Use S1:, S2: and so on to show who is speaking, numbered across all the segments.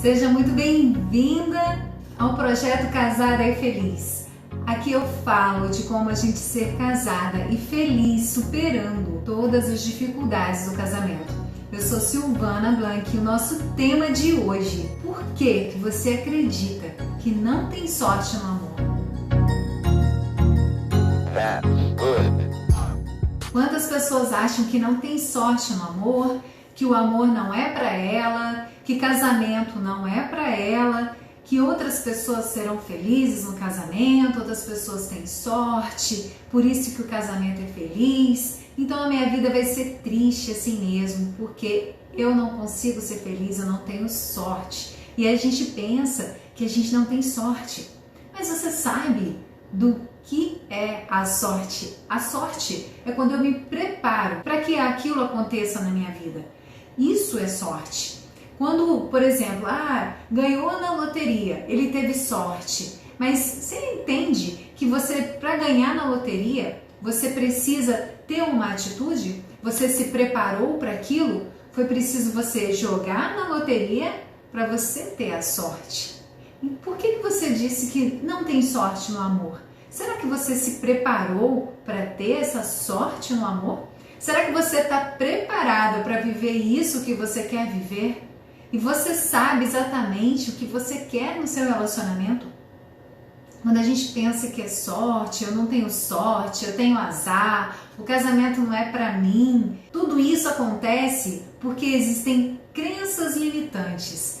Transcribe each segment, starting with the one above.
S1: Seja muito bem-vinda ao projeto Casada e Feliz. Aqui eu falo de como a gente ser casada e feliz superando todas as dificuldades do casamento. Eu sou Silvana Blanc e o nosso tema de hoje: por que você acredita que não tem sorte no amor? Quantas pessoas acham que não tem sorte no amor, que o amor não é para ela, que casamento não é para ela, que outras pessoas serão felizes no casamento, outras pessoas têm sorte, por isso que o casamento é feliz. Então a minha vida vai ser triste assim mesmo, porque eu não consigo ser feliz, eu não tenho sorte. E a gente pensa que a gente não tem sorte. Mas você sabe do que é a sorte? A sorte é quando eu me preparo para que aquilo aconteça na minha vida. Isso é sorte. Quando, por exemplo, ganhou na loteria, ele teve sorte. Mas você entende que para ganhar na loteria, você precisa ter uma atitude? Você se preparou para aquilo? Foi preciso você jogar na loteria para você ter a sorte. E por que você disse que não tem sorte no amor? Será que você se preparou para ter essa sorte no amor? Será que você está preparado para viver isso que você quer viver? E você sabe exatamente o que você quer no seu relacionamento? Quando a gente pensa que é sorte, eu não tenho sorte, eu tenho azar, o casamento não é para mim, tudo isso acontece porque existem crenças limitantes.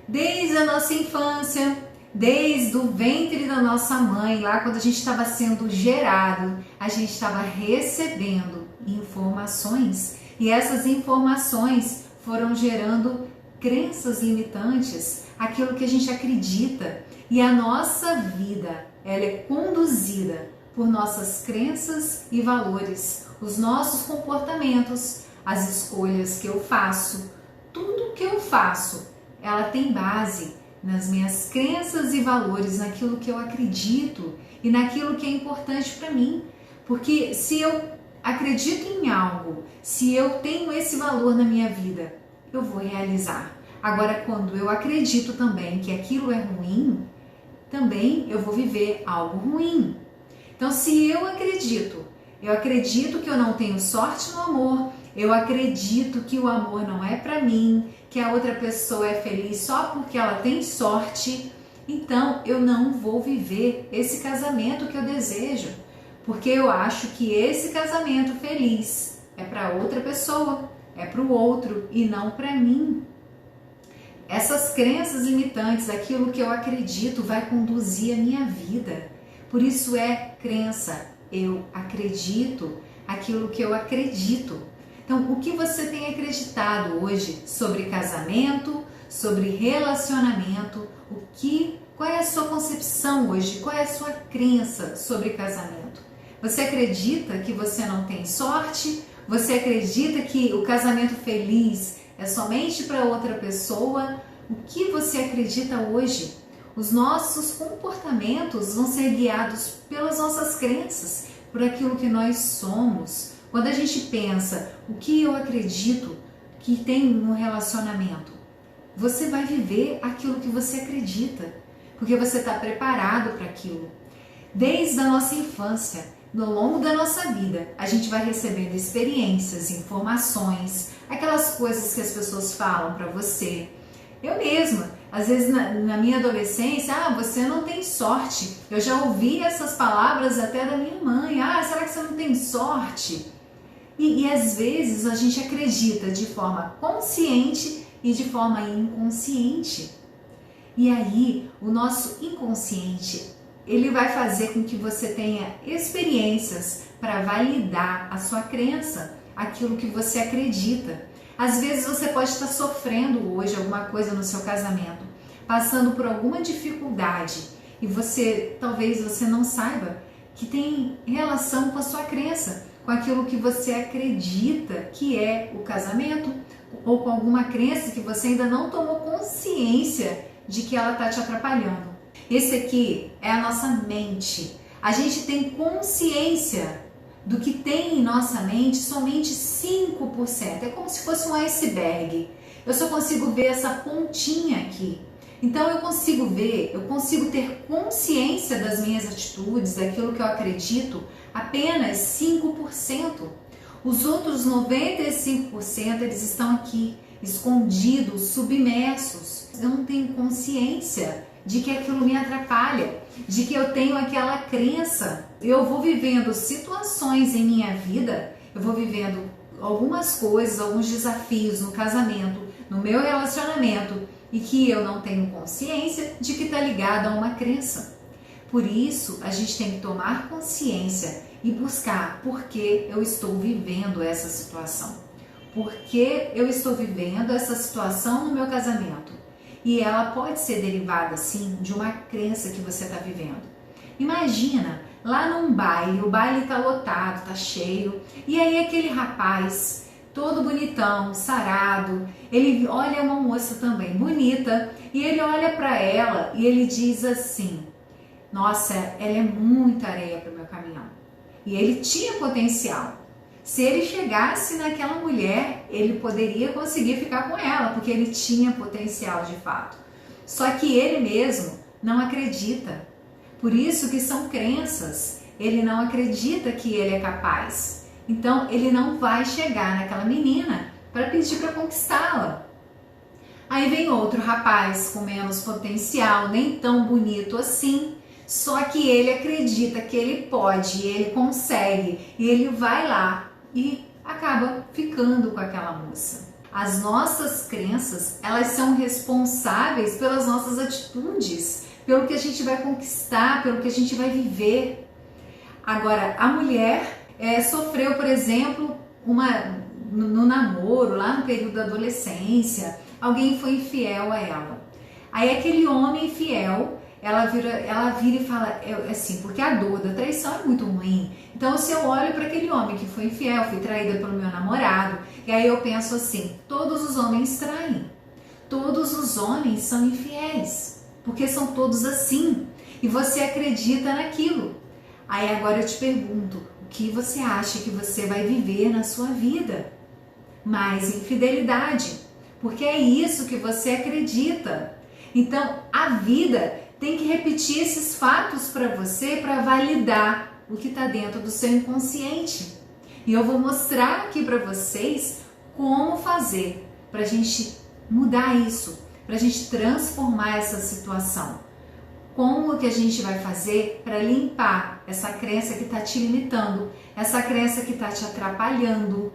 S1: Desde a nossa infância, desde o ventre da nossa mãe, lá quando a gente estava sendo gerado, a gente estava recebendo informações e essas informações foram gerando crenças limitantes, aquilo que a gente acredita, e a nossa vida, ela é conduzida por nossas crenças e valores, os nossos comportamentos, as escolhas que eu faço, tudo que eu faço, ela tem base nas minhas crenças e valores, naquilo que eu acredito e naquilo que é importante para mim, porque se eu acredito em algo, se eu tenho esse valor na minha vida, eu vou realizar. Agora, quando eu acredito também que aquilo é ruim, também eu vou viver algo ruim. Então, se eu acredito que eu não tenho sorte no amor, eu acredito que o amor não é para mim, que a outra pessoa é feliz só porque ela tem sorte, então eu não vou viver esse casamento que eu desejo, porque eu acho que esse casamento feliz é para outra pessoa, é para o outro e não para mim. Essas crenças limitantes, aquilo que eu acredito, vai conduzir a minha vida. Por isso é crença. Eu acredito aquilo que eu acredito. Então, o que você tem acreditado hoje sobre casamento, sobre relacionamento? Qual é a sua concepção hoje? Qual é a sua crença sobre casamento? Você acredita que você não tem sorte? Você acredita que o casamento feliz é somente para outra pessoa? O que você acredita hoje? Os nossos comportamentos vão ser guiados pelas nossas crenças, por aquilo que nós somos. Quando a gente pensa, o que eu acredito que tem no relacionamento? Você vai viver aquilo que você acredita, porque você está preparado para aquilo. Desde a nossa infância, no longo da nossa vida, a gente vai recebendo experiências, informações, aquelas coisas que as pessoas falam para você. Eu mesma, às vezes na minha adolescência, você não tem sorte. Eu já ouvi essas palavras até da minha mãe. Será que você não tem sorte? E às vezes a gente acredita de forma consciente e de forma inconsciente. E aí, o nosso inconsciente, ele vai fazer com que você tenha experiências para validar a sua crença, aquilo que você acredita. Às vezes você pode estar sofrendo hoje alguma coisa no seu casamento, passando por alguma dificuldade e talvez você não saiba que tem relação com a sua crença, com aquilo que você acredita que é o casamento, ou com alguma crença que você ainda não tomou consciência de que ela está te atrapalhando. Esse aqui é a nossa mente. A gente tem consciência do que tem em nossa mente somente 5%. É como se fosse um iceberg. Eu só consigo ver essa pontinha aqui. Então eu consigo ver, eu consigo ter consciência das minhas atitudes, daquilo que eu acredito, apenas 5%. Os outros 95% eles estão aqui, escondidos, submersos. Eu não tenho consciência de que aquilo me atrapalha, de que eu tenho aquela crença. Eu vou vivendo situações em minha vida, eu vou vivendo algumas coisas, alguns desafios no casamento, no meu relacionamento, e que eu não tenho consciência de que está ligado a uma crença. Por isso, a gente tem que tomar consciência e buscar por que eu estou vivendo essa situação. Por que eu estou vivendo essa situação no meu casamento? E ela pode ser derivada, sim, de uma crença que você está vivendo. Imagina, lá num baile, o baile está lotado, está cheio, e aí aquele rapaz, todo bonitão, sarado, ele olha uma moça também bonita, e ele olha para ela e ele diz assim: nossa, ela é muita areia para o meu caminhão. E ele tinha potencial. Se ele chegasse naquela mulher, ele poderia conseguir ficar com ela, porque ele tinha potencial de fato. Só que ele mesmo não acredita. Por isso que são crenças. Ele não acredita que ele é capaz. Então ele não vai chegar naquela menina para pedir para conquistá-la. Aí vem outro rapaz com menos potencial, nem tão bonito assim. Só que ele acredita que ele pode, ele consegue, e ele vai lá e acaba ficando com aquela moça. As nossas crenças, elas são responsáveis pelas nossas atitudes, pelo que a gente vai conquistar, pelo que a gente vai viver. Agora, a mulher sofreu, por exemplo, no namoro, lá no período da adolescência, alguém foi infiel a ela. Aí aquele homem infiel, ela vira e fala assim, porque a dor da traição é muito ruim. Então, se eu olho para aquele homem que foi infiel, fui traída pelo meu namorado, e aí eu penso assim, todos os homens traem, todos os homens são infiéis, porque são todos assim, e você acredita naquilo. Aí agora eu te pergunto, o que você acha que você vai viver na sua vida? Mais infidelidade, porque é isso que você acredita. Então, a vida tem que repetir esses fatos para você, para validar o que está dentro do seu inconsciente. E eu vou mostrar aqui para vocês como fazer para a gente mudar isso, para a gente transformar essa situação. Como que a gente vai fazer para limpar essa crença que está te limitando, essa crença que está te atrapalhando,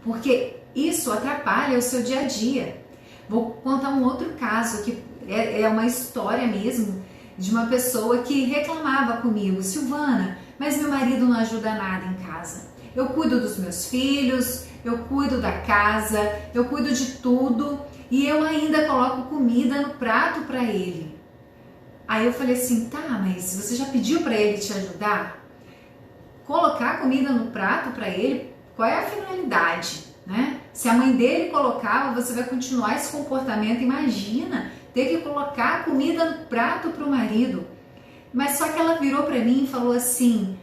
S1: porque isso atrapalha o seu dia a dia. Vou contar um outro caso que é uma história mesmo de uma pessoa que reclamava comigo: Silvana, mas meu marido não ajuda nada em casa. Eu cuido dos meus filhos, eu cuido da casa, eu cuido de tudo e eu ainda coloco comida no prato para ele. Aí eu falei assim, tá, mas você já pediu para ele te ajudar? Colocar comida no prato para ele, qual é a finalidade, né? Se a mãe dele colocava, você vai continuar esse comportamento. Imagina ter que colocar comida no prato para o marido. Mas só que ela virou para mim e falou assim,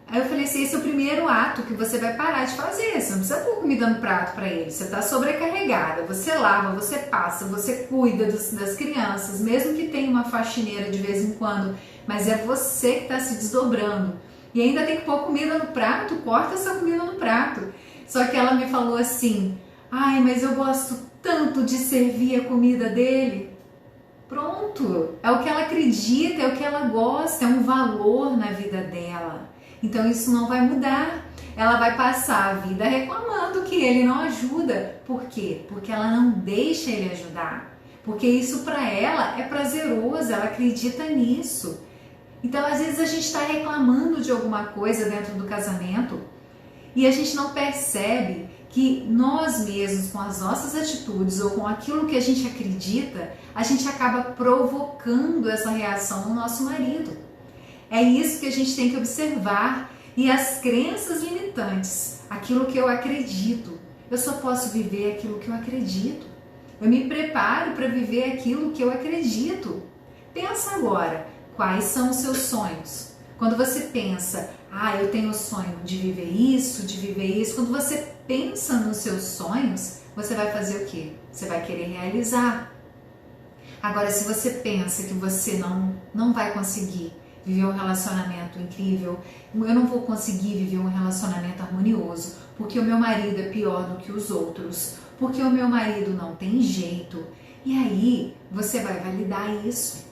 S1: aí eu falei assim, esse é o primeiro ato que você vai parar de fazer, você não precisa pôr comida no prato para ele, você está sobrecarregada, você lava, você passa, você cuida das crianças, mesmo que tenha uma faxineira de vez em quando, mas é você que está se desdobrando. E ainda tem que pôr comida no prato, corta essa comida no prato. Só que ela me falou assim, ai, mas eu gosto tanto de servir a comida dele. Pronto, é o que ela acredita, é o que ela gosta, é um valor na vida dela. Então isso não vai mudar. Ela vai passar a vida reclamando que ele não ajuda. Por quê? Porque ela não deixa ele ajudar. Porque isso para ela é prazeroso, ela acredita nisso. Então às vezes a gente está reclamando de alguma coisa dentro do casamento e a gente não percebe que nós mesmos, com as nossas atitudes ou com aquilo que a gente acredita, a gente acaba provocando essa reação no nosso marido. É isso que a gente tem que observar. E as crenças limitantes, aquilo que eu acredito, eu só posso viver aquilo que eu acredito. Eu me preparo para viver aquilo que eu acredito. Pensa agora, quais são os seus sonhos? Quando você pensa, eu tenho o sonho de viver isso, quando você pensa nos seus sonhos, você vai fazer o quê? Você vai querer realizar. Agora, se você pensa que você não vai conseguir viver um relacionamento incrível, eu não vou conseguir viver um relacionamento harmonioso, porque o meu marido é pior do que os outros, porque o meu marido não tem jeito, e aí você vai validar isso,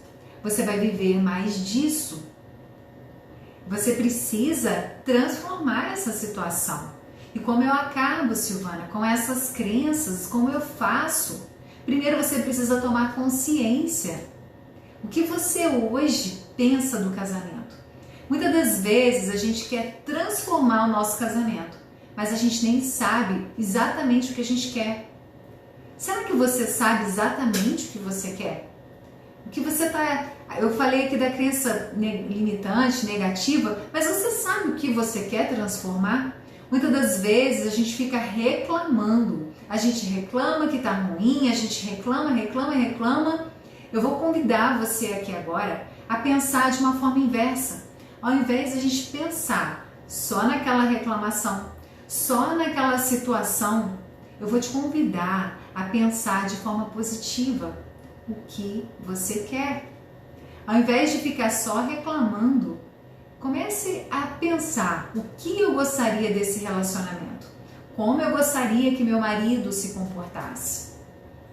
S1: você vai viver mais disso. Você precisa transformar essa situação. E como eu acabo, Silvana, com essas crenças, como eu faço? Primeiro você precisa tomar consciência. O que você hoje pensa do casamento? Muitas das vezes a gente quer transformar o nosso casamento, mas a gente nem sabe exatamente o que a gente quer. Será que você sabe exatamente o que você quer? O que você tá... Eu falei aqui da crença limitante, negativa, mas você sabe o que você quer transformar? Muitas das vezes a gente fica reclamando. A gente reclama que tá ruim, a gente reclama. Eu vou convidar você aqui agora a pensar de uma forma inversa. Ao invés de a gente pensar só naquela reclamação, só naquela situação, eu vou te convidar a pensar de forma positiva o que você quer. Ao invés de ficar só reclamando, comece a pensar o que eu gostaria desse relacionamento, como eu gostaria que meu marido se comportasse.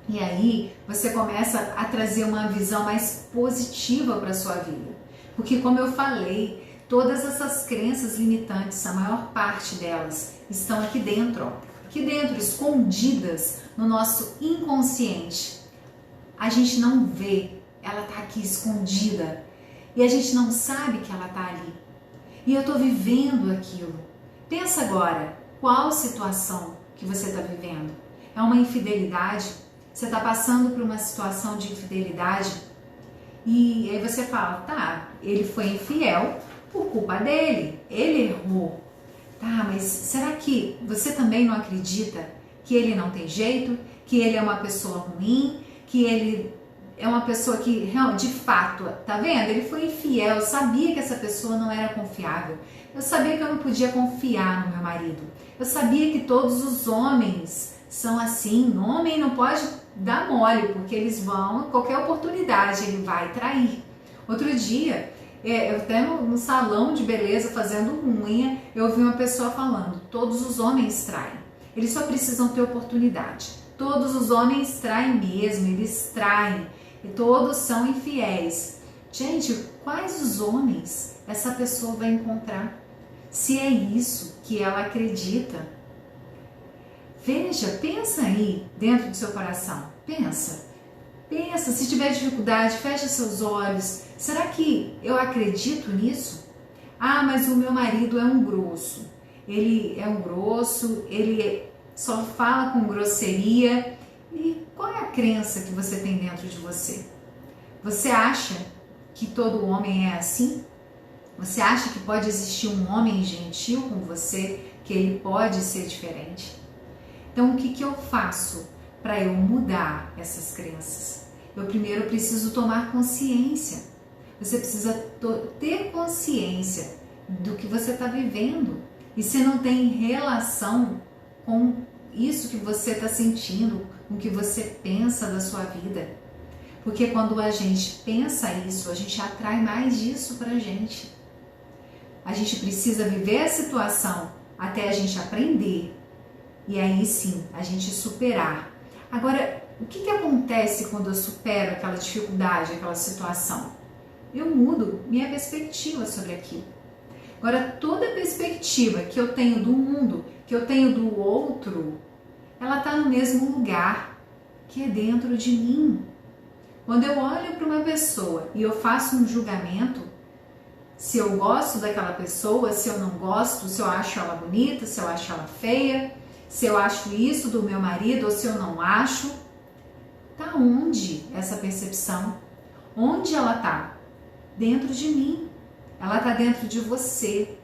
S1: E aí você começa a trazer uma visão mais positiva para a sua vida. Porque como eu falei, todas essas crenças limitantes, a maior parte delas, estão aqui dentro, ó. Aqui dentro, escondidas no nosso inconsciente. A gente não vê, ela está aqui escondida. E a gente não sabe que ela está ali. E eu estou vivendo aquilo. Pensa agora, qual situação que você está vivendo? É uma infidelidade? Você está passando por uma situação de infidelidade? E aí você fala, tá, ele foi infiel por culpa dele, ele errou. Tá, mas será que você também não acredita que ele não tem jeito? Que ele é uma pessoa ruim? Que ele é uma pessoa que, de fato, tá vendo? Ele foi infiel, eu sabia que essa pessoa não era confiável. Eu sabia que eu não podia confiar no meu marido. Eu sabia que todos os homens são assim. O homem não pode dar mole, porque eles vão, qualquer oportunidade, ele vai trair. Outro dia, eu até no salão de beleza, fazendo unha, eu ouvi uma pessoa falando, todos os homens traem. Eles só precisam ter oportunidade. Todos os homens traem mesmo, eles traem. E todos são infiéis. Gente, quais os homens essa pessoa vai encontrar? Se é isso que ela acredita. Veja, pensa aí dentro do seu coração. Pensa, se tiver dificuldade, fecha seus olhos. Será que eu acredito nisso? Ah, mas o meu marido é um grosso. Ele é um grosso, ele só fala com grosseria. E qual é a crença que você tem dentro de você? Você acha que todo homem é assim? Você acha que pode existir um homem gentil com você, que ele pode ser diferente? Então, o que eu faço para eu mudar essas crenças? Eu primeiro preciso tomar consciência. Você precisa ter consciência do que você está vivendo. E se não tem relação com isso que você está sentindo, com o que você pensa da sua vida. Porque quando a gente pensa isso, a gente atrai mais disso para a gente. A gente precisa viver a situação até a gente aprender. E aí sim, a gente superar. Agora, o que acontece quando eu supero aquela dificuldade, aquela situação? Eu mudo minha perspectiva sobre aquilo. Agora, toda perspectiva que eu tenho do mundo, que eu tenho do outro, ela está no mesmo lugar, que é dentro de mim. Quando eu olho para uma pessoa e eu faço um julgamento, se eu gosto daquela pessoa, se eu não gosto, se eu acho ela bonita, se eu acho ela feia, se eu acho isso do meu marido ou se eu não acho, tá onde essa percepção? Onde ela tá? Dentro de mim. Ela tá dentro de você.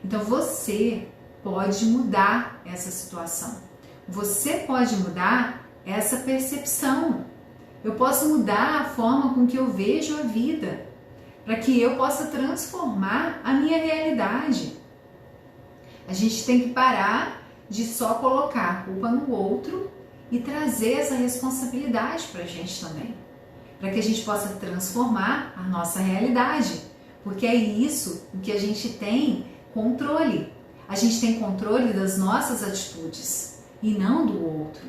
S1: Então você pode mudar essa situação. Você pode mudar essa percepção. Eu posso mudar a forma com que eu vejo a vida, para que eu possa transformar a minha realidade. A gente tem que parar de só colocar a culpa no outro e trazer essa responsabilidade para a gente também, para que a gente possa transformar a nossa realidade, porque é isso o que a gente tem controle. A gente tem controle das nossas atitudes e não do outro.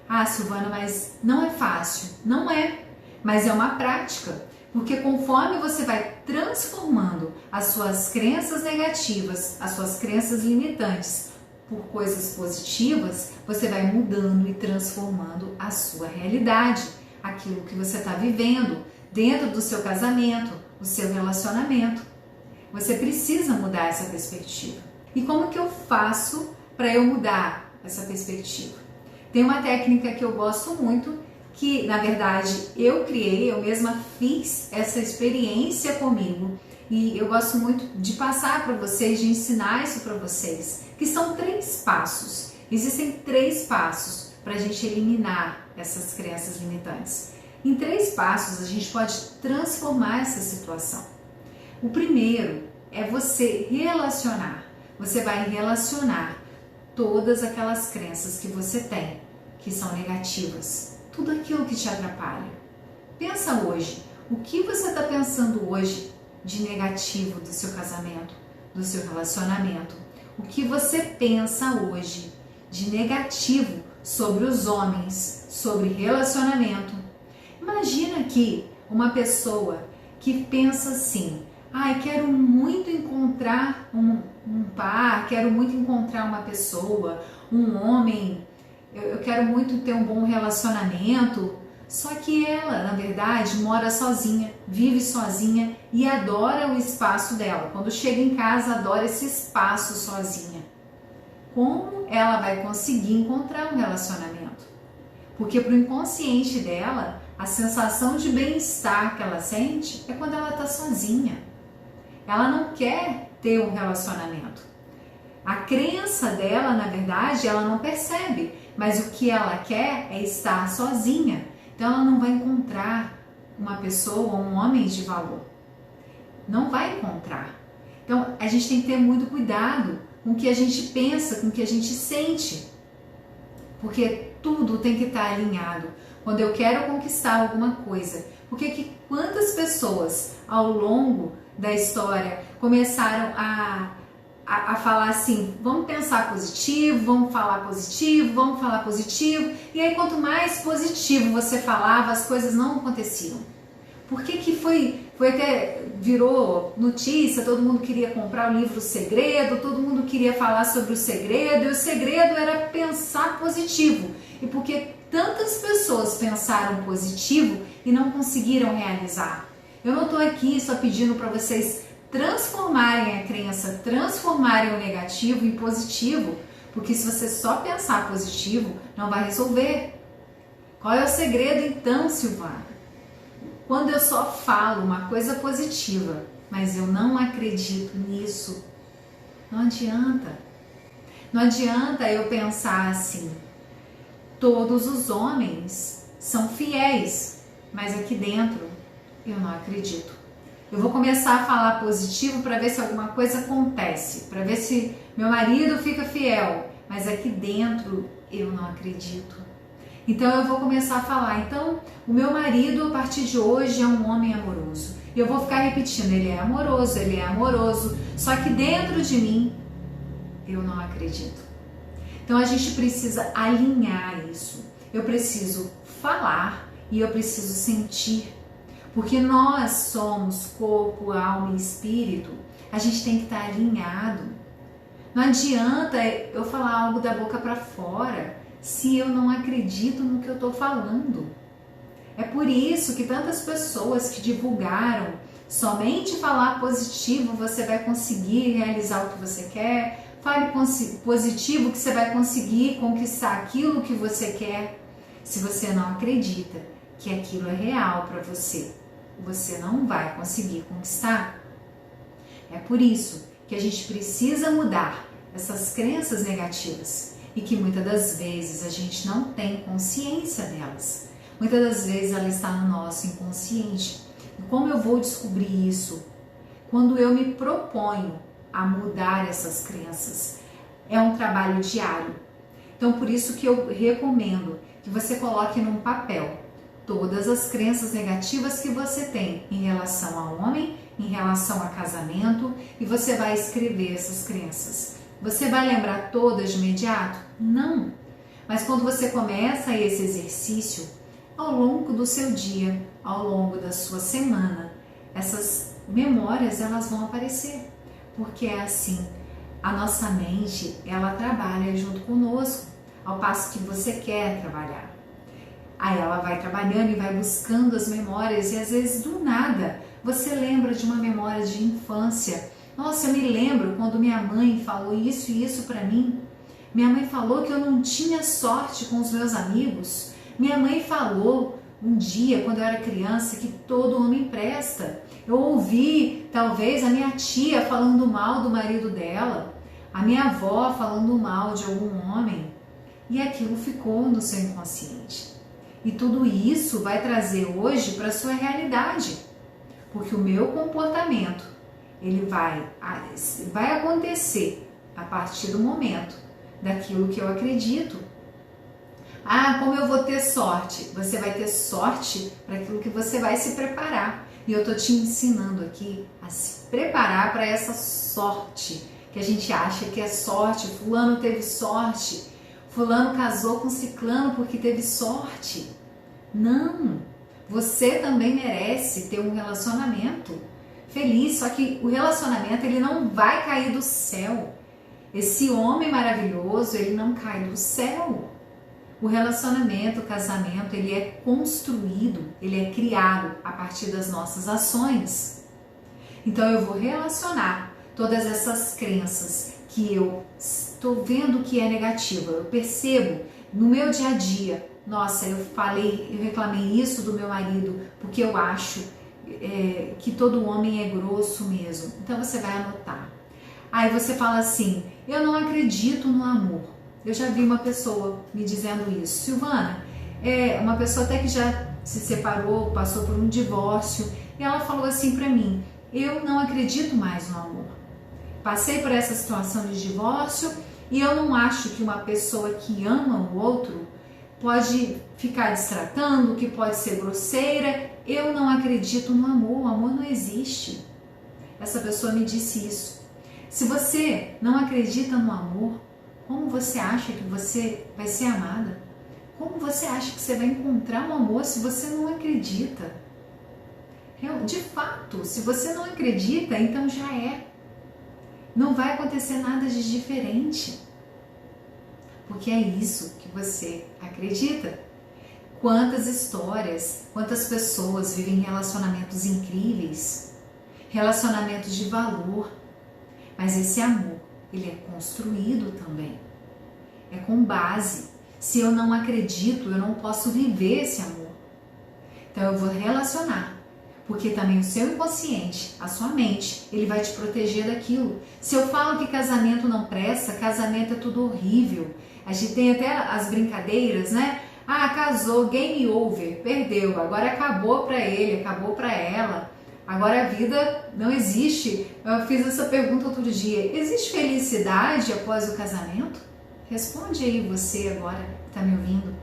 S1: Ah, Silvana, mas não é fácil. Não é, mas é uma prática, porque conforme você vai transformando as suas crenças negativas, as suas crenças limitantes por coisas positivas, você vai mudando e transformando a sua realidade, aquilo que você está vivendo dentro do seu casamento, o seu relacionamento. Você precisa mudar essa perspectiva. E como que eu faço para eu mudar essa perspectiva? Tem uma técnica que eu gosto muito, que na verdade eu criei, eu mesma fiz essa experiência comigo e eu gosto muito de passar para vocês, de ensinar isso para vocês, que são 3 passos. Existem 3 passos para a gente eliminar essas crenças limitantes. Em 3 passos a gente pode transformar essa situação. O primeiro é você relacionar. Você vai relacionar todas aquelas crenças que você tem, que são negativas, tudo aquilo que te atrapalha. Pensa hoje, o que você está pensando hoje de negativo do seu casamento, do seu relacionamento? O que você pensa hoje de negativo sobre os homens, sobre relacionamento? Imagina que uma pessoa que pensa assim: ai, quero muito encontrar um par, quero muito encontrar uma pessoa, um homem, eu quero muito ter um bom relacionamento, só que ela, na verdade, mora sozinha, vive sozinha e adora o espaço dela. Quando chega em casa, adora esse espaço sozinha. Como ela vai conseguir encontrar um relacionamento? Porque para o inconsciente dela, a sensação de bem-estar que ela sente é quando ela está sozinha. Ela não quer ter um relacionamento. A crença dela, na verdade, ela não percebe, mas o que ela quer é estar sozinha. Então ela não vai encontrar uma pessoa, um homem de valor. Não vai encontrar. Então a gente tem que ter muito cuidado com o que a gente pensa, com o que a gente sente. Porque tudo tem que estar alinhado. Quando eu quero conquistar alguma coisa, porque quantas pessoas ao longo da história começaram a falar assim: vamos pensar positivo, vamos falar positivo, vamos falar positivo, e aí quanto mais positivo você falava, as coisas não aconteciam. Por que foi até virou notícia, todo mundo queria comprar o livro O Segredo, todo mundo queria falar sobre o segredo, e o segredo era pensar positivo. E porque tantas pessoas pensaram positivo e não conseguiram realizar. Eu não estou aqui só pedindo para vocês transformarem a crença, transformarem o negativo em positivo, porque se você só pensar positivo, não vai resolver. Qual é o segredo então, Silvana? Quando eu só falo uma coisa positiva, mas eu não acredito nisso, não adianta. Não adianta eu pensar assim: todos os homens são fiéis, mas aqui dentro eu não acredito. Eu vou começar a falar positivo para ver se alguma coisa acontece, para ver se meu marido fica fiel, mas aqui dentro eu não acredito. Então eu vou começar a falar: então o meu marido a partir de hoje é um homem amoroso. E eu vou ficar repetindo: ele é amoroso, só que dentro de mim eu não acredito. Então a gente precisa alinhar isso. Eu preciso falar e eu preciso sentir. Porque nós somos corpo, alma e espírito. A gente tem que estar alinhado. Não adianta eu falar algo da boca para fora se eu não acredito no que eu estou falando. É por isso que tantas pessoas que divulgaram somente falar positivo você vai conseguir realizar o que você quer. Fale positivo que você vai conseguir conquistar aquilo que você quer. Se você não acredita que aquilo é real para você, você não vai conseguir conquistar. É por isso que a gente precisa mudar essas crenças negativas e que muitas das vezes a gente não tem consciência delas. Muitas das vezes ela está no nosso inconsciente. E como eu vou descobrir isso? Quando eu me proponho a mudar essas crenças. É um trabalho diário. Então, por isso que eu recomendo que você coloque num papel todas as crenças negativas que você tem em relação ao homem, em relação a casamento, e você vai escrever essas crenças. Você vai lembrar todas de imediato? Não. Mas quando você começa esse exercício, ao longo do seu dia, ao longo da sua semana, essas memórias elas vão aparecer. Porque é assim, a nossa mente, ela trabalha junto conosco, ao passo que você quer trabalhar. Aí ela vai trabalhando e vai buscando as memórias e às vezes do nada você lembra de uma memória de infância. Nossa, eu me lembro quando minha mãe falou isso e isso pra mim. Minha mãe falou que eu não tinha sorte com os meus amigos. Minha mãe falou um dia, quando eu era criança, que todo homem presta. Eu ouvi, talvez, a minha tia falando mal do marido dela, a minha avó falando mal de algum homem, e aquilo ficou no seu inconsciente. E tudo isso vai trazer hoje para a sua realidade, porque o meu comportamento, ele vai acontecer a partir do momento daquilo que eu acredito. Ah, como eu vou ter sorte? Você vai ter sorte para aquilo que você vai se preparar. E eu tô te ensinando aqui a se preparar para essa sorte, que a gente acha que é sorte. Fulano teve sorte, fulano casou com ciclano porque teve sorte. Não, você também merece ter um relacionamento feliz, só que o relacionamento ele não vai cair do céu. Esse homem maravilhoso, ele não cai do céu. O relacionamento, o casamento, ele é construído, ele é criado a partir das nossas ações. Então eu vou relacionar todas essas crenças que eu estou vendo que é negativa. Eu percebo no meu dia a dia, nossa, eu reclamei isso do meu marido porque eu acho que todo homem é grosso mesmo. Então você vai anotar. Aí você fala assim, eu não acredito no amor. Eu já vi uma pessoa me dizendo isso. Silvana, uma pessoa até que já se separou, passou por um divórcio, e ela falou assim pra mim, eu não acredito mais no amor. Passei por essa situação de divórcio e eu não acho que uma pessoa que ama o outro pode ficar destratando, que pode ser grosseira. Eu não acredito no amor, o amor não existe. Essa pessoa me disse isso. Se você não acredita no amor, como você acha que você vai ser amada? Como você acha que você vai encontrar um amor se você não acredita? De fato, se você não acredita, então já é. Não vai acontecer nada de diferente. Porque é isso que você acredita. Quantas histórias, quantas pessoas vivem relacionamentos incríveis, relacionamentos de valor, mas esse amor, ele é construído também, é com base. Se eu não acredito, eu não posso viver esse amor. Então eu vou relacionar, porque também o seu inconsciente, a sua mente, ele vai te proteger daquilo. Se eu falo que casamento não presta, casamento é tudo horrível. A gente tem até as brincadeiras, né? Ah, casou, game over, perdeu, agora acabou pra ele, acabou pra ela. Agora a vida não existe. Eu fiz essa pergunta outro dia. Existe felicidade após o casamento? Responde aí você agora que está me ouvindo.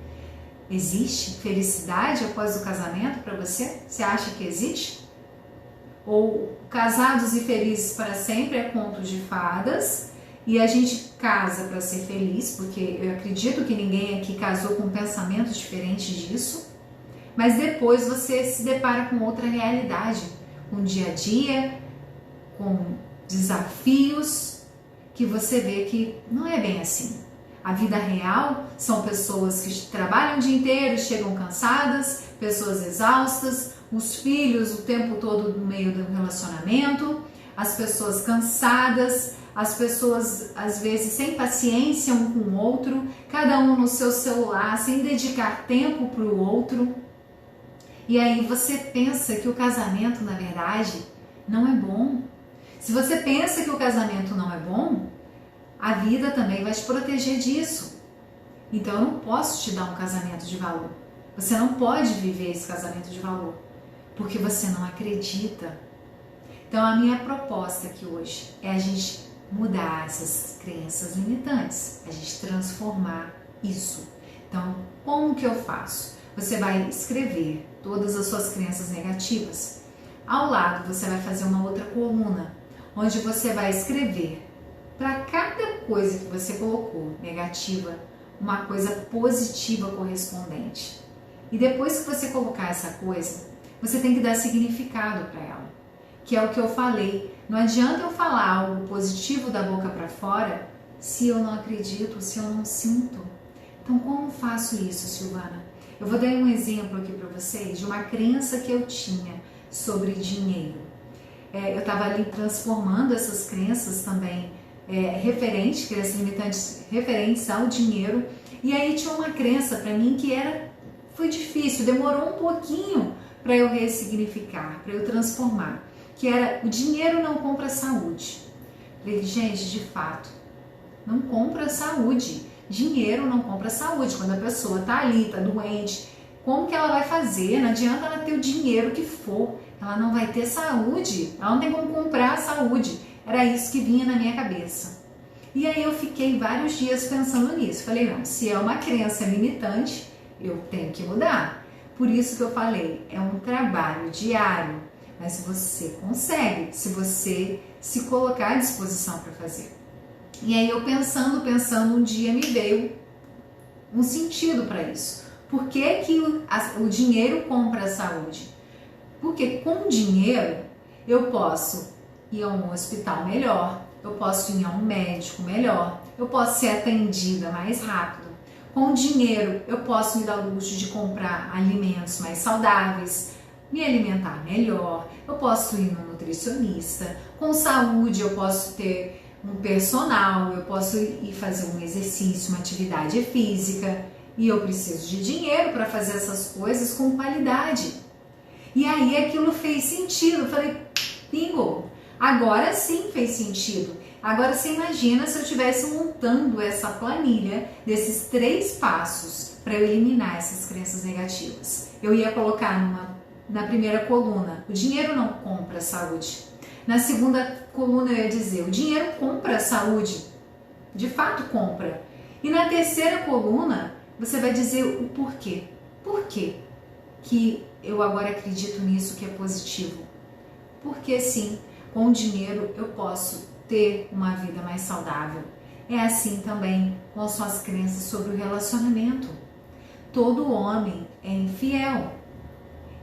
S1: Existe felicidade após o casamento para você? Você acha que existe? Ou casados e felizes para sempre é conto de fadas e a gente casa para ser feliz, porque eu acredito que ninguém aqui casou com pensamentos diferentes disso, mas depois você se depara com outra realidade, com o dia a dia, com desafios que você vê que não é bem assim. A vida real são pessoas que trabalham o dia inteiro, chegam cansadas, pessoas exaustas, os filhos o tempo todo no meio do relacionamento, as pessoas cansadas, as pessoas às vezes sem paciência um com o outro, cada um no seu celular, sem dedicar tempo para o outro. E aí você pensa que o casamento, na verdade, não é bom. Se você pensa que o casamento não é bom, a vida também vai te proteger disso. Então eu não posso te dar um casamento de valor. Você não pode viver esse casamento de valor, porque você não acredita. Então a minha proposta aqui hoje é a gente mudar essas crenças limitantes, a gente transformar isso. Então, como que eu faço? Você vai escrever todas as suas crenças negativas. Ao lado, você vai fazer uma outra coluna, onde você vai escrever para cada coisa que você colocou negativa, uma coisa positiva correspondente. E depois que você colocar essa coisa, você tem que dar significado para ela, que é o que eu falei. Não adianta eu falar algo positivo da boca para fora se eu não acredito, se eu não sinto. Então, como faço isso, Silvana? Eu vou dar um exemplo aqui para vocês de uma crença que eu tinha sobre dinheiro. Eu estava ali transformando essas crenças também crenças limitantes referentes ao dinheiro, e aí tinha uma crença para mim que foi difícil, demorou um pouquinho para eu ressignificar, para eu transformar, que era: o dinheiro não compra saúde. Falei, gente, de fato, não compra saúde. Dinheiro não compra saúde. Quando a pessoa está ali, está doente, como que ela vai fazer? Não adianta ela ter o dinheiro que for, ela não vai ter saúde, ela não tem como comprar a saúde. Era isso que vinha na minha cabeça. E aí eu fiquei vários dias pensando nisso. Falei, não, se é uma crença limitante, eu tenho que mudar. Por isso que eu falei, é um trabalho diário, mas você consegue, se você se colocar à disposição para fazer. E aí eu pensando, um dia me veio um sentido para isso. Por que o dinheiro compra a saúde? Porque com dinheiro eu posso ir a um hospital melhor, eu posso ir a um médico melhor, eu posso ser atendida mais rápido. Com dinheiro eu posso me dar o luxo de comprar alimentos mais saudáveis, me alimentar melhor, eu posso ir no nutricionista. Com saúde eu posso ter um personal, eu posso ir fazer um exercício, uma atividade física, e eu preciso de dinheiro para fazer essas coisas com qualidade. E aí aquilo fez sentido, eu falei, bingo, agora sim fez sentido. Agora você imagina se eu estivesse montando essa planilha desses 3 passos para eu eliminar essas crenças negativas. Eu ia colocar na primeira coluna, o dinheiro não compra saúde. Na segunda coluna eu ia dizer, o dinheiro compra a saúde. De fato compra. E na terceira coluna você vai dizer o porquê. Por quê que eu agora acredito nisso que é positivo? Porque sim, com o dinheiro eu posso ter uma vida mais saudável. É assim também com as suas crenças sobre o relacionamento. Todo homem é infiel.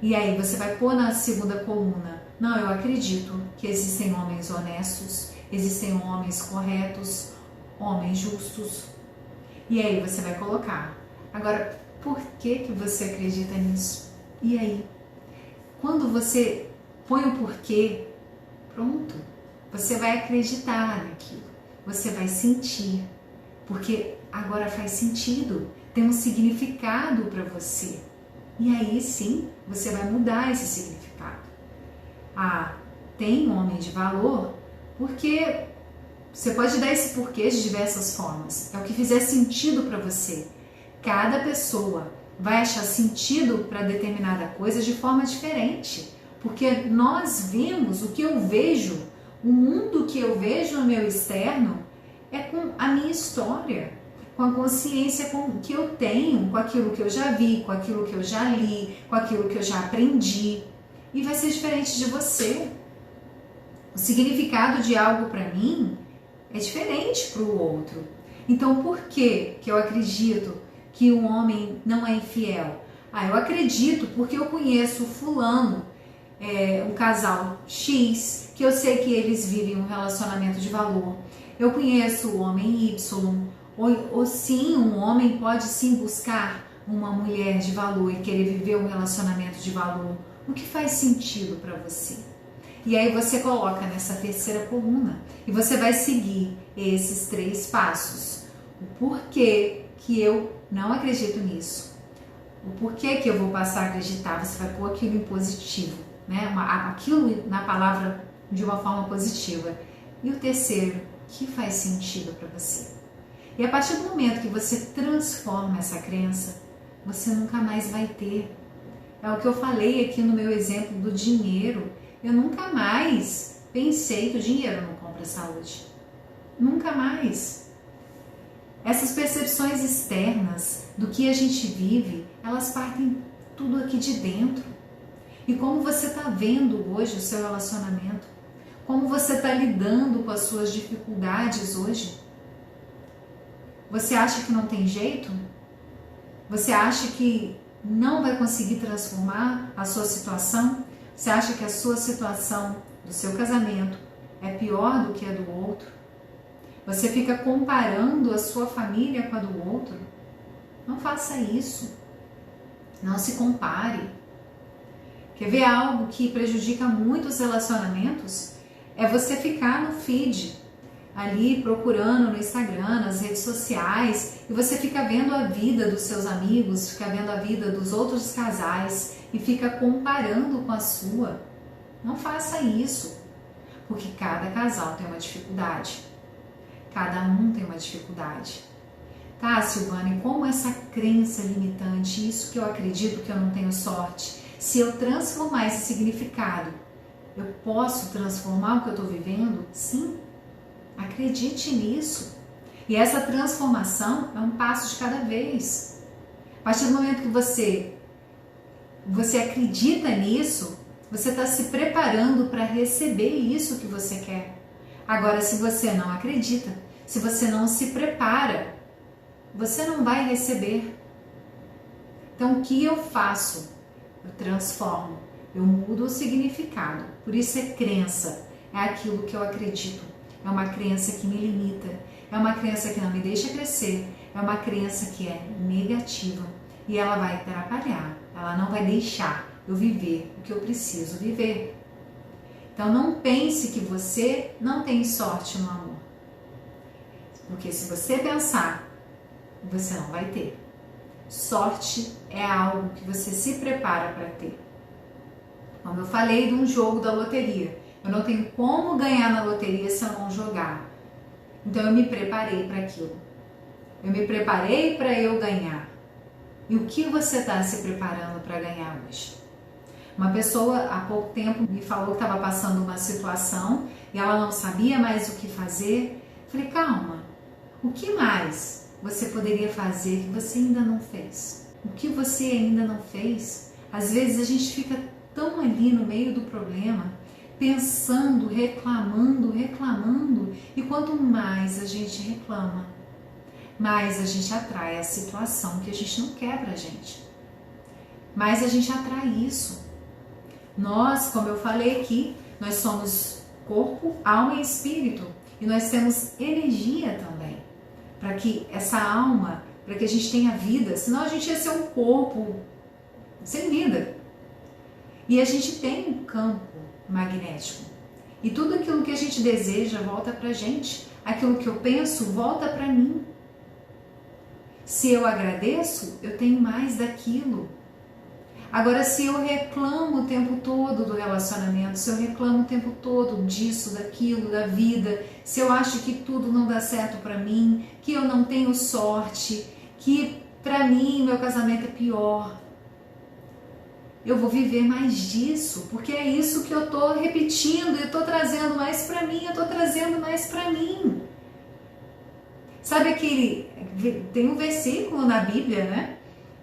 S1: E aí você vai pôr na segunda coluna, não, eu acredito que existem homens honestos, existem homens corretos, homens justos. E aí você vai colocar. Agora, por que você acredita nisso? E aí? Quando você põe o porquê, pronto, você vai acreditar naquilo, você vai sentir, porque agora faz sentido, tem um significado para você. E aí sim, você vai mudar esse significado. Tem um homem de valor, porque você pode dar esse porquê de diversas formas. É o que fizer sentido para você. Cada pessoa vai achar sentido para determinada coisa de forma diferente. Porque nós vemos o que eu vejo, o mundo que eu vejo no meu externo é com a minha história, com a consciência que eu tenho, com aquilo que eu já vi, com aquilo que eu já li, com aquilo que eu já aprendi. E vai ser diferente de você. O significado de algo para mim é diferente para o outro. Então, por que eu acredito que o homem não é infiel? Eu acredito porque eu conheço fulano, um casal X, que eu sei que eles vivem um relacionamento de valor. Eu conheço o homem Y, ou sim, um homem pode sim buscar uma mulher de valor e querer viver um relacionamento de valor. O que faz sentido para você? E aí você coloca nessa terceira coluna e você vai seguir esses 3 passos. O porquê que eu não acredito nisso. O porquê que eu vou passar a acreditar. Você vai pôr aquilo em positivo, né? Aquilo na palavra de uma forma positiva. E o terceiro, que faz sentido para você. E a partir do momento que você transforma essa crença, você nunca mais vai ter. É o que eu falei aqui no meu exemplo do dinheiro. Eu nunca mais pensei que o dinheiro não compra saúde. Nunca mais. Essas percepções externas do que a gente vive, elas partem tudo aqui de dentro. E como você está vendo hoje o seu relacionamento? Como você está lidando com as suas dificuldades hoje? Você acha que não tem jeito? Você acha que não vai conseguir transformar a sua situação? Você acha que a sua situação do seu casamento é pior do que a do outro? Você fica comparando a sua família com a do outro? Não faça isso. Não se compare. Quer ver algo que prejudica muito os relacionamentos? É você ficar no feed, ali procurando no Instagram, nas redes sociais, e você fica vendo a vida dos seus amigos, fica vendo a vida dos outros casais e fica comparando com a sua. Não faça isso, porque cada casal tem uma dificuldade. Cada um tem uma dificuldade. Tá, Silvane, como essa crença limitante, isso que eu acredito que eu não tenho sorte, se eu transformar esse significado, eu posso transformar o que eu estou vivendo? Sim, acredite nisso. E essa transformação é um passo de cada vez. A partir do momento que você acredita nisso, você está se preparando para receber isso que você quer. Agora, se você não acredita, se você não se prepara, você não vai receber. Então, o que eu faço? Eu transformo, eu mudo o significado. Por isso é crença, é aquilo que eu acredito. É uma crença que me limita, é uma crença que não me deixa crescer, é uma crença que é negativa e ela vai atrapalhar, ela não vai deixar eu viver o que eu preciso viver. Então não pense que você não tem sorte no amor, porque se você pensar, você não vai ter. Sorte é algo que você se prepara para ter. Como eu falei de um jogo da loteria, eu não tenho como ganhar na loteria se eu não jogar. Então eu me preparei para aquilo. Eu me preparei para eu ganhar. E o que você está se preparando para ganhar hoje? Uma pessoa há pouco tempo me falou que estava passando uma situação e ela não sabia mais o que fazer. Falei, calma, o que mais você poderia fazer que você ainda não fez? O que você ainda não fez? Às vezes a gente fica tão ali no meio do problema, pensando, reclamando, e quanto mais a gente reclama, mais a gente atrai a situação que a gente não quer pra gente. Mais a gente atrai isso. Nós, como eu falei aqui, nós somos corpo, alma e espírito. E nós temos energia também. Para que essa alma, para que a gente tenha vida. Senão a gente ia ser um corpo sem vida. E a gente tem um campo magnético. E tudo aquilo que a gente deseja volta pra gente. Aquilo que eu penso volta pra mim. Se eu agradeço, eu tenho mais daquilo. Agora, se eu reclamo o tempo todo do relacionamento, se eu reclamo o tempo todo disso, daquilo, da vida, se eu acho que tudo não dá certo pra mim, que eu não tenho sorte, que pra mim meu casamento é pior, eu vou viver mais disso, porque é isso que eu tô repetindo, eu tô trazendo mais pra mim, eu tô trazendo mais pra mim. Sabe aquele, tem um versículo na Bíblia, né?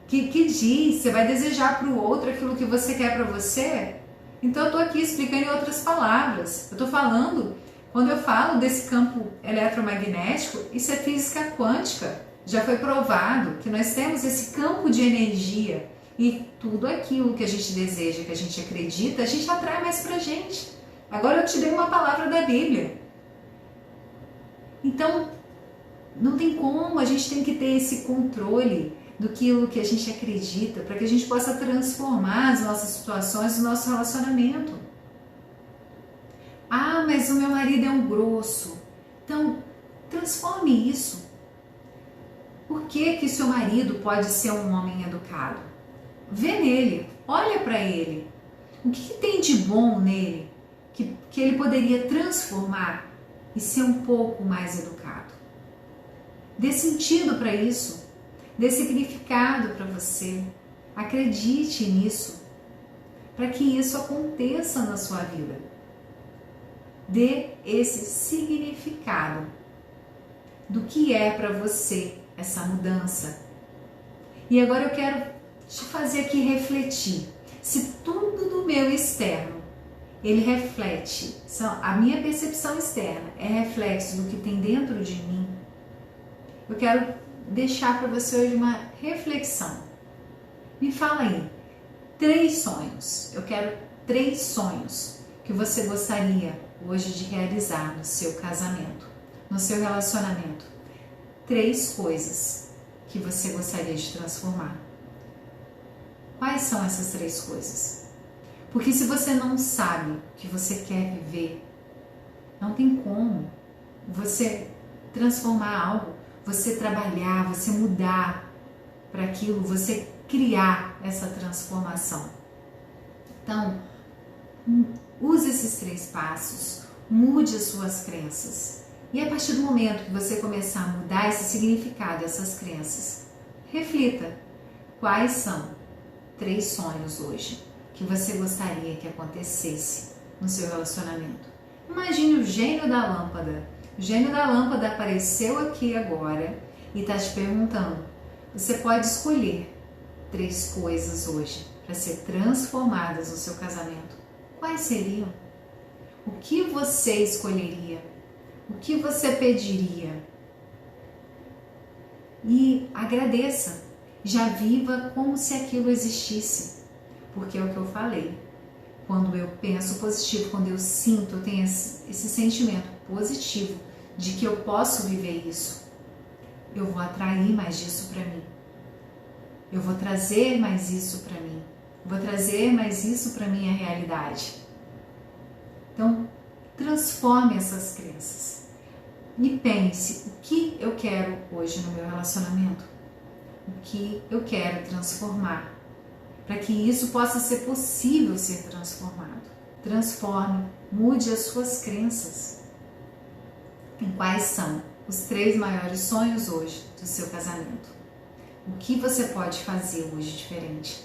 S1: Que diz, você vai desejar para o outro aquilo que você quer para você. Então eu estou aqui explicando em outras palavras. Eu estou falando, quando eu falo desse campo eletromagnético, isso é física quântica. Já foi provado que nós temos esse campo de energia e tudo aquilo que a gente deseja, que a gente acredita, a gente atrai mais para a gente. Agora eu te dei uma palavra da Bíblia. Então, não tem como, a gente tem que ter esse controle do que a gente acredita, para que a gente possa transformar as nossas situações, o nosso relacionamento. Ah, mas o meu marido é um grosso. Então, transforme isso. Por que seu marido pode ser um homem educado? Vê nele, olha para ele. O que tem de bom nele que ele poderia transformar e ser um pouco mais educado? Dê sentido para isso. Dê significado para você. Acredite nisso, para que isso aconteça na sua vida. Dê esse significado. do que é para você essa mudança. E agora eu quero te fazer aqui refletir. Se tudo do meu externo, ele reflete, a minha percepção externa é reflexo do que tem dentro de mim, eu quero deixar para você hoje uma reflexão. Me fala aí, 3 sonhos. Eu quero 3 sonhos que você gostaria hoje de realizar no seu casamento, no seu relacionamento. 3 coisas que você gostaria de transformar. Quais são essas 3 coisas? Porque se você não sabe o que você quer viver, não tem como você transformar algo, você trabalhar, você mudar para aquilo, você criar essa transformação. Então, use esses 3 passos, mude as suas crenças. E a partir do momento que você começar a mudar esse significado, essas crenças, reflita quais são 3 sonhos hoje que você gostaria que acontecesse no seu relacionamento. Imagine o gênio da lâmpada. O gênio da lâmpada apareceu aqui agora e está te perguntando. Você pode escolher 3 coisas hoje para ser transformadas no seu casamento. Quais seriam? O que você escolheria? O que você pediria? E agradeça. Já viva como se aquilo existisse. Porque é o que eu falei. Quando eu penso positivo, quando eu sinto, eu tenho esse sentimento positivo de que eu posso viver isso, eu vou atrair mais disso para mim. Eu vou trazer mais isso para mim. Vou trazer mais isso para minha realidade. Então, transforme essas crenças. E pense, o que eu quero hoje no meu relacionamento? O que eu quero transformar? Para que isso possa ser possível ser transformado. Transforme, mude as suas crenças. E quais são os 3 maiores sonhos hoje do seu casamento? O que você pode fazer hoje diferente?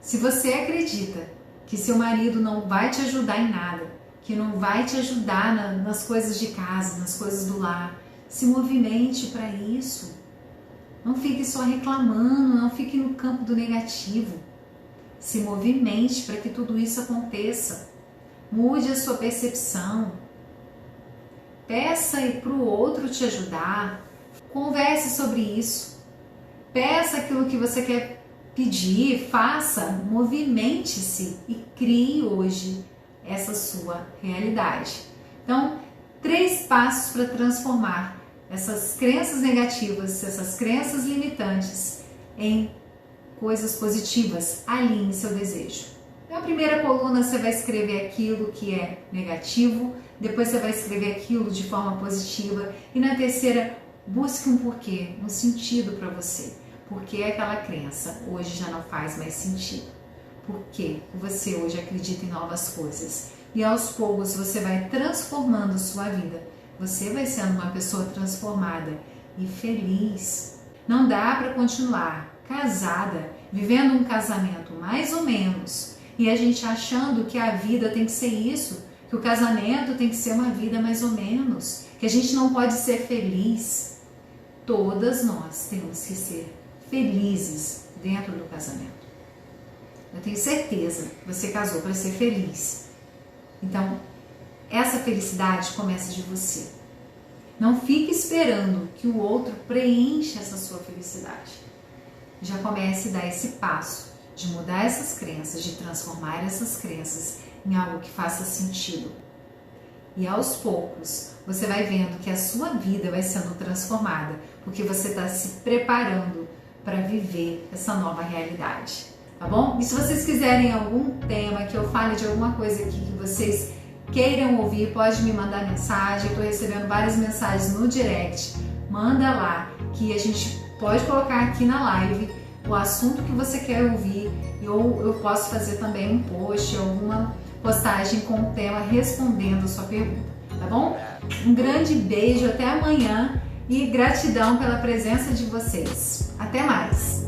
S1: Se você acredita que seu marido não vai te ajudar em nada, que não vai te ajudar nas coisas de casa, nas coisas do lar, se movimente para isso. Não fique só reclamando, não fique no campo do negativo. Se movimente para que tudo isso aconteça. Mude a sua percepção. Peça para o outro te ajudar. Converse sobre isso. Peça aquilo que você quer pedir, faça, movimente-se e crie hoje essa sua realidade. Então, 3 passos para transformar essas crenças negativas, essas crenças limitantes em coisas positivas. Alinhe seu desejo. Na primeira coluna você vai escrever aquilo que é negativo, depois você vai escrever aquilo de forma positiva e na terceira busque um porquê, um sentido para você. Por que aquela crença hoje já não faz mais sentido? Por que você hoje acredita em novas coisas? E aos poucos você vai transformando a sua vida. Você vai sendo uma pessoa transformada e feliz. Não dá para continuar casada, vivendo um casamento mais ou menos, e a gente achando que a vida tem que ser isso, que o casamento tem que ser uma vida mais ou menos, que a gente não pode ser feliz. Todas nós temos que ser felizes dentro do casamento. Eu tenho certeza que você casou para ser feliz. Então, essa felicidade começa de você. Não fique esperando que o outro preencha essa sua felicidade. Já comece a dar esse passo de mudar essas crenças, de transformar essas crenças em algo que faça sentido. E aos poucos, você vai vendo que a sua vida vai sendo transformada, porque você está se preparando para viver essa nova realidade. Tá bom? E se vocês quiserem algum tema, que eu fale de alguma coisa aqui que vocês queiram ouvir, pode me mandar mensagem. Estou recebendo várias mensagens no direct. Manda lá que a gente pode colocar aqui na live o assunto que você quer ouvir. Ou eu posso fazer também um post, alguma postagem com o tema respondendo a sua pergunta. Tá bom? Um grande beijo, até amanhã e gratidão pela presença de vocês. Até mais!